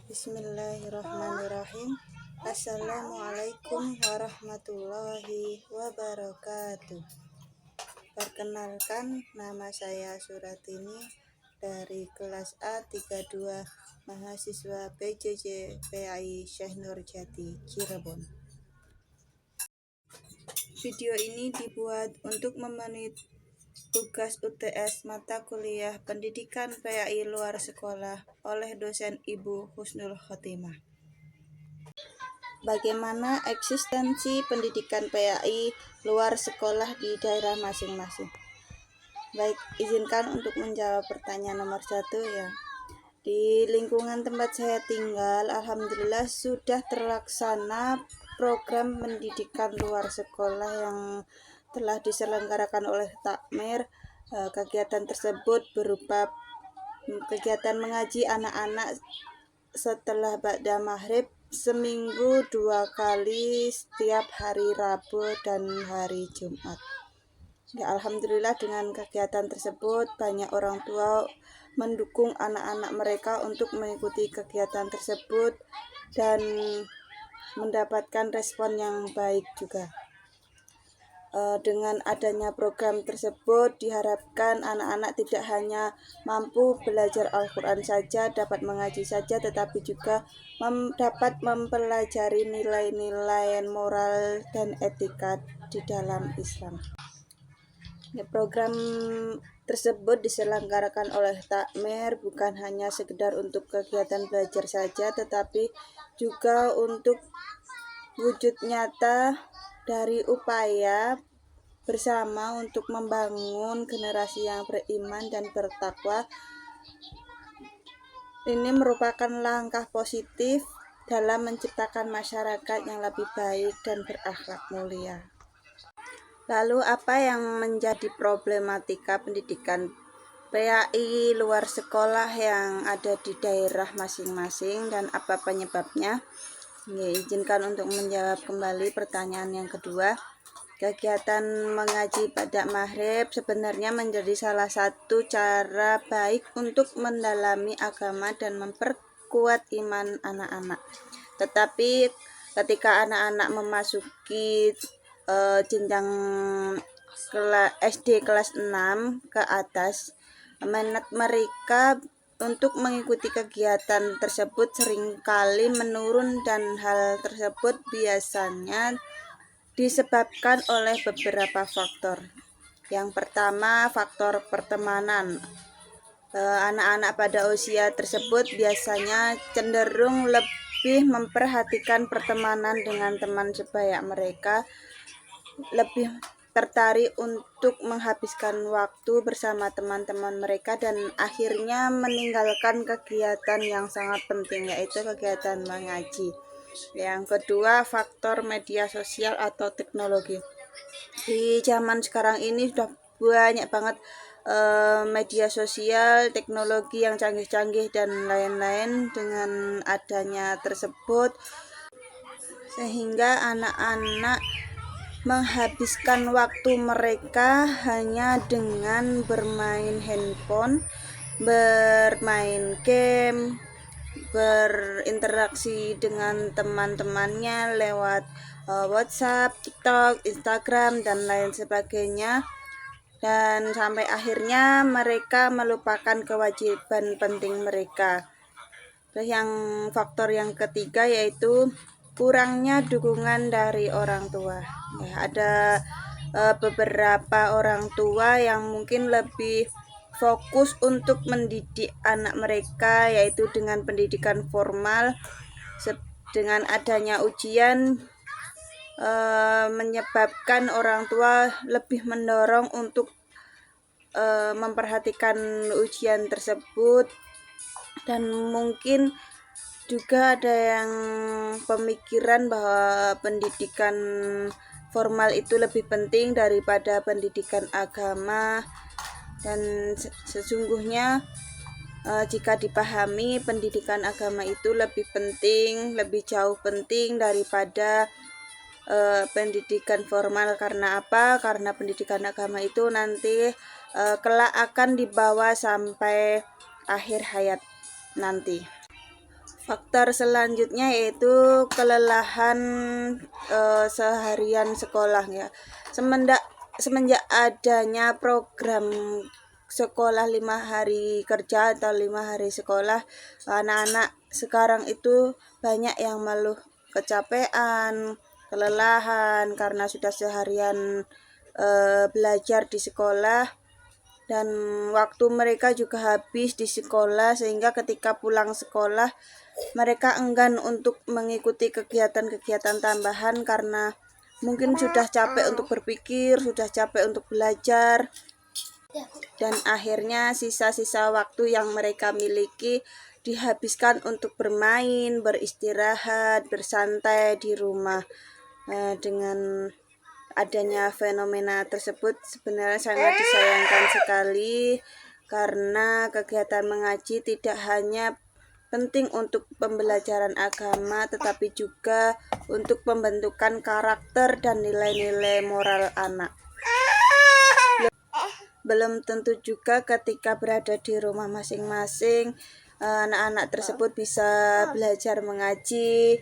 Bismillahirrahmanirrahim. Assalamualaikum warahmatullahi wabarakatuh. Perkenalkan, nama saya Suratini dari kelas A32, mahasiswa PJJ PAI Syekh Nurjati, Cirebon. Video ini dibuat untuk memenuhi tugas UTS mata kuliah Pendidikan PAI luar sekolah oleh dosen Ibu Husnul Khotimah. Bagaimana eksistensi pendidikan PAI luar sekolah di daerah masing-masing? Baik, izinkan untuk menjawab pertanyaan nomor 1 ya. Di lingkungan tempat saya tinggal, alhamdulillah sudah terlaksana program pendidikan luar sekolah yang telah diselenggarakan oleh Takmir. Kegiatan tersebut berupa kegiatan mengaji anak-anak setelah ba'da maghrib seminggu 2 kali setiap hari Rabu dan hari Jumat. Ya, alhamdulillah dengan kegiatan tersebut banyak orang tua mendukung anak-anak mereka untuk mengikuti kegiatan tersebut dan mendapatkan respon yang baik juga. Dengan adanya program tersebut diharapkan anak-anak tidak hanya mampu belajar Al-Quran saja, dapat mengaji saja, tetapi juga dapat mempelajari nilai-nilai moral dan etika di dalam Islam. Ya, program tersebut diselenggarakan oleh Takmir bukan hanya sekedar untuk kegiatan belajar saja, tetapi juga untuk wujud nyata dari upaya bersama untuk membangun generasi yang beriman dan bertakwa. Ini merupakan langkah positif dalam menciptakan masyarakat yang lebih baik dan berakhlak mulia. Lalu apa yang menjadi problematika pendidikan PAI luar sekolah yang ada di daerah masing-masing dan apa penyebabnya? Ya, izinkan untuk menjawab kembali pertanyaan yang kedua. Kegiatan mengaji pada maghrib sebenarnya menjadi salah satu cara baik untuk mendalami agama dan memperkuat iman anak-anak. Tetapi ketika anak-anak memasuki jenjang SD kelas 6 ke atas, minat mereka untuk mengikuti kegiatan tersebut seringkali menurun dan hal tersebut biasanya disebabkan oleh beberapa faktor. Yang pertama, faktor pertemanan. Anak-anak pada usia tersebut biasanya cenderung lebih memperhatikan pertemanan dengan teman sebaya mereka, lebih tertarik untuk menghabiskan waktu bersama teman-teman mereka dan akhirnya meninggalkan kegiatan yang sangat penting, yaitu kegiatan mengaji. Yang kedua, faktor media sosial atau teknologi. Di zaman sekarang ini sudah banyak banget media sosial, teknologi yang canggih-canggih dan lain-lain. Dengan adanya tersebut sehingga anak-anak menghabiskan waktu mereka hanya dengan bermain handphone, bermain game, berinteraksi dengan teman-temannya lewat WhatsApp, TikTok, Instagram, dan lain sebagainya, dan sampai akhirnya mereka melupakan kewajiban penting mereka. Terus faktor yang ketiga yaitu kurangnya dukungan dari orang tua. Ya, ada beberapa orang tua yang mungkin lebih fokus untuk mendidik anak mereka, yaitu dengan pendidikan formal. Dengan adanya ujian menyebabkan orang tua lebih mendorong untuk memperhatikan ujian tersebut, dan mungkin juga ada yang pemikiran bahwa pendidikan formal itu lebih penting daripada pendidikan agama. Dan sesungguhnya jika dipahami, pendidikan agama itu lebih penting, lebih jauh penting daripada pendidikan formal. Karena apa? Karena pendidikan agama itu nanti kelak akan dibawa sampai akhir hayat nanti. Faktor selanjutnya yaitu kelelahan seharian sekolah ya. Semenjak adanya program sekolah 5 hari kerja atau 5 hari sekolah, anak-anak sekarang itu banyak yang mengeluh kecapean, kelelahan karena sudah seharian belajar di sekolah, dan waktu mereka juga habis di sekolah, sehingga ketika pulang sekolah mereka enggan untuk mengikuti kegiatan-kegiatan tambahan karena mungkin sudah capek untuk berpikir, sudah capek untuk belajar, dan akhirnya sisa-sisa waktu yang mereka miliki dihabiskan untuk bermain, beristirahat, bersantai di rumah. Dengan adanya fenomena tersebut sebenarnya sangat disayangkan sekali, karena kegiatan mengaji tidak hanya penting untuk pembelajaran agama, tetapi juga untuk pembentukan karakter dan nilai-nilai moral anak. Belum tentu juga ketika berada di rumah masing-masing anak-anak tersebut bisa belajar mengaji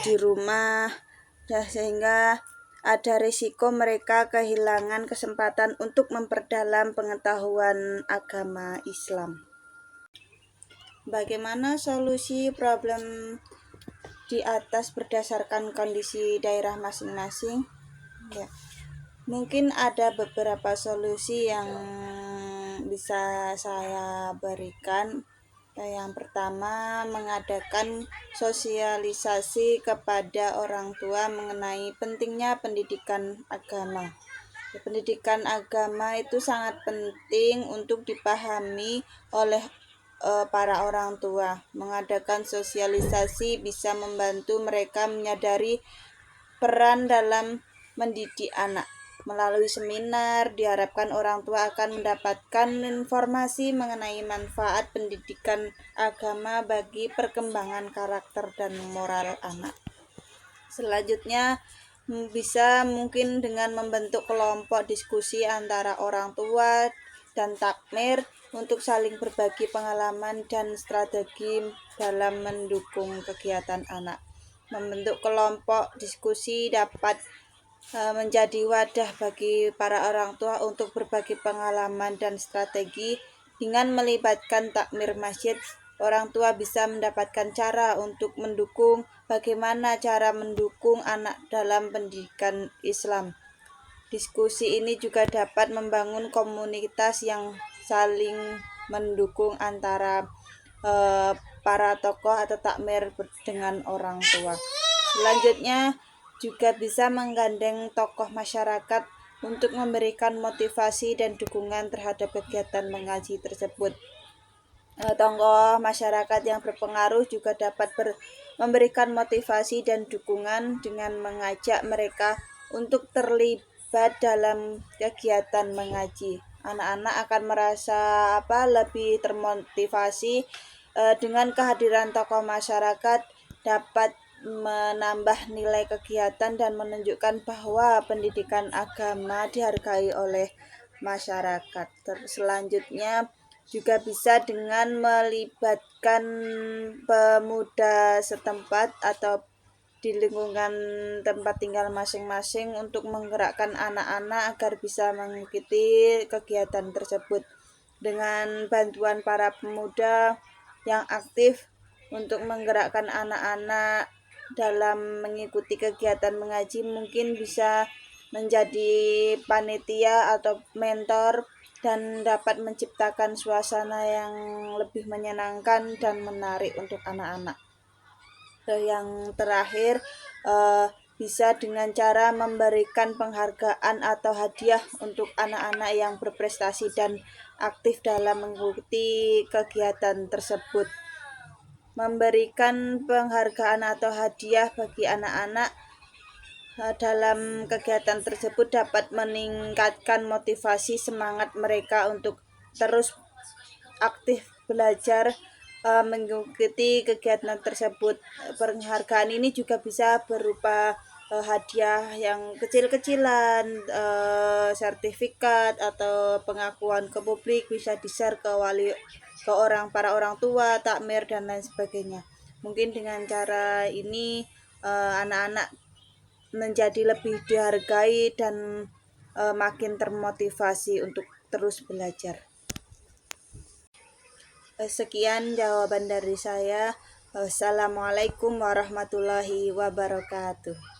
di rumah, sehingga ada risiko mereka kehilangan kesempatan untuk memperdalam pengetahuan agama Islam. Bagaimana solusi problem di atas berdasarkan kondisi daerah masing-masing? Ya, mungkin ada beberapa solusi yang bisa saya berikan. Yang pertama, mengadakan sosialisasi kepada orang tua mengenai pentingnya pendidikan agama. Pendidikan agama itu sangat penting untuk dipahami oleh para orang tua. Mengadakan sosialisasi bisa membantu mereka menyadari peran dalam mendidik anak. Melalui seminar, diharapkan orang tua akan mendapatkan informasi mengenai manfaat pendidikan agama bagi perkembangan karakter dan moral anak. Selanjutnya, bisa mungkin dengan membentuk kelompok diskusi antara orang tua dan takmir untuk saling berbagi pengalaman dan strategi dalam mendukung kegiatan anak. Membentuk kelompok diskusi dapat menjadi wadah bagi para orang tua untuk berbagi pengalaman dan strategi. Dengan melibatkan takmir masjid, orang tua bisa mendapatkan cara untuk mendukung bagaimana cara mendukung anak dalam pendidikan Islam. Diskusi ini juga dapat membangun komunitas yang saling mendukung antara para tokoh atau takmir dengan orang tua. Selanjutnya, juga bisa menggandeng tokoh masyarakat untuk memberikan motivasi dan dukungan terhadap kegiatan mengaji tersebut. Tokoh masyarakat yang berpengaruh juga dapat memberikan motivasi dan dukungan dengan mengajak mereka untuk terlibat dalam kegiatan mengaji. Anak-anak akan merasa lebih termotivasi dengan kehadiran tokoh masyarakat, dapat menambah nilai kegiatan dan menunjukkan bahwa pendidikan agama dihargai oleh masyarakat. Selanjutnya, juga bisa dengan melibatkan pemuda setempat atau di lingkungan tempat tinggal masing-masing untuk menggerakkan anak-anak agar bisa mengikuti kegiatan tersebut. Dengan bantuan para pemuda yang aktif untuk menggerakkan anak-anak dalam mengikuti kegiatan mengaji, mungkin bisa menjadi panitia atau mentor dan dapat menciptakan suasana yang lebih menyenangkan dan menarik untuk anak-anak. Yang terakhir, bisa dengan cara memberikan penghargaan atau hadiah untuk anak-anak yang berprestasi dan aktif dalam mengikuti kegiatan tersebut. Memberikan penghargaan atau hadiah bagi anak-anak dalam kegiatan tersebut dapat meningkatkan motivasi semangat mereka untuk terus aktif belajar mengikuti kegiatan tersebut. Penghargaan ini juga bisa berupa hadiah yang kecil-kecilan, sertifikat atau pengakuan ke publik, bisa di-share ke ke para orang tua, takmir dan lain sebagainya. Mungkin dengan cara ini anak-anak menjadi lebih dihargai dan makin termotivasi untuk terus belajar. Sekian jawaban dari saya. Wassalamualaikum warahmatullahi wabarakatuh.